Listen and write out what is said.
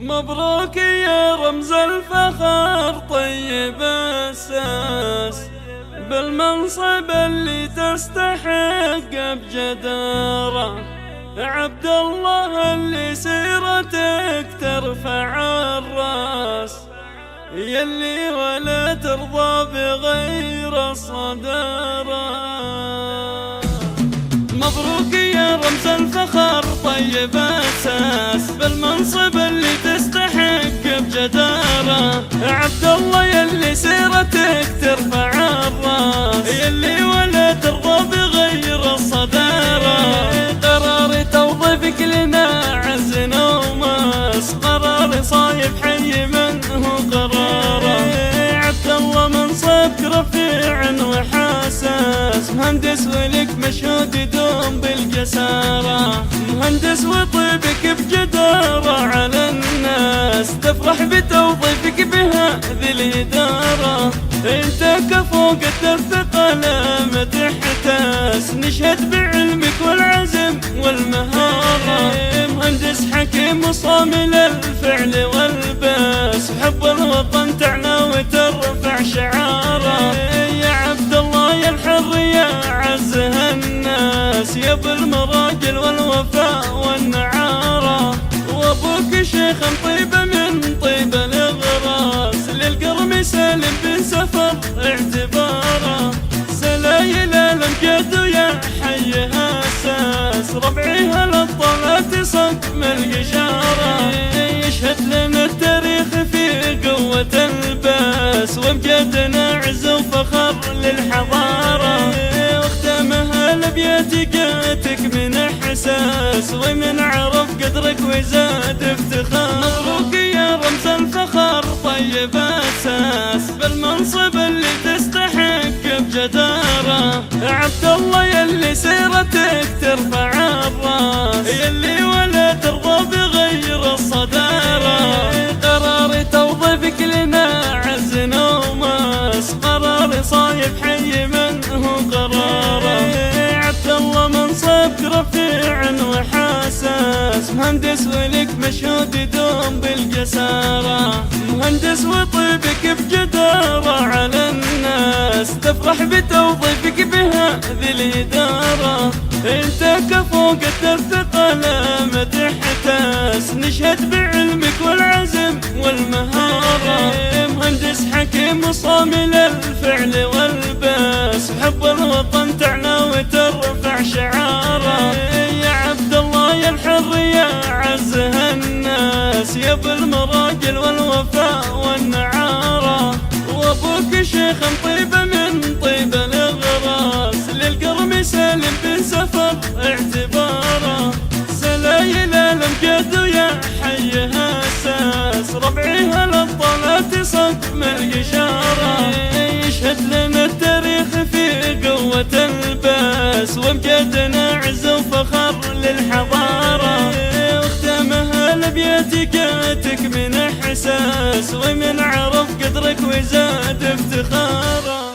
مبروك يا رمز الفخر طيب الساس بالمنصب اللي تستحق بجدارة. عبد الله اللي سيرتك ترفع الراس، يلي ولا ترضى بغير الصدارة. مبروك يا رمز الفخر طيب الساس بالمنصب اللي تستحق بجدارة. عبد الله يلي سيرتك ترفع الراس، يلي ولا ترضى بغير الصدارة. قراري توظيفك لنا عز نوماس، قراري صايب حي منه قراره. عبد الله منصبك رفيع وحساس، مهندس ولك مشهود يدوم بالجسارة. مهندس وطيبك بجدارة على الناس، تفرح بتوظيفك بهذه الإدارة. انت كفوق الثقل ما تحتاس، نشهد بعلمك والعزم والمهارة. مهندس حكيم وصامل الفعل والباس، حب الوطن تعلى وترفع شعاره. يا عبد الله يا الحر يا عزها الناس، يا بالمراجل والوفاء والنعارة. وابوك شيخ طيبة من طيبة الغراس، للقرم سالم بن سفر اعتباره. سلايل الامجاد ويا حيها اساس، ربعيها للطلات صقم القشارة. يشهد لنا التاريخ في قوة الباس، وامجادنا عز وفخر للحضارة. واختامها الابيات جاتك من احساس، ومن عرف قدرك وزاد افتخار. مبروك يا رمز الفخر طيب اساس بالمنصب اللي تستحق بجدارة. عبد الله يلي سيرتك ترفع الراس، يلي ولا ترضى بغير الصدارة. قراري توظيفك لنا عز نوماس، قراري صايب حي منه قراره. عبد الله منصبك رفيع وحساس، مهندس ولك مشهود يدوم بالجسارة. مهندس وطيبك بجدارة على الناس، تفرح بتوظيفك بهذه الإدارة. انت كفوق الثقل ما تحتاس، نشهد بعلمك والعزم والمهارة. مهندس حكيم وصامل الفعل والباس، حب الوطن تعلى وترفع شعاره. يا عبد الله يا الحر يا عزها الناس، يا بالمراجل والوفاء والنعارة. وابوك شيخ طيبة من طيبة الغراس، للقرم سالم بن سفر اعتباره. سلايل الامجاد ويا حيها اساس، ربعيها للطلات صقم القشارة. يشهد لنا التاريخ في قوة الباس، وامجادنا عز وفخر للحضارة. واختامها الابيات جاتك من احساس، ومن عرف قدرك وزاد افتخاره.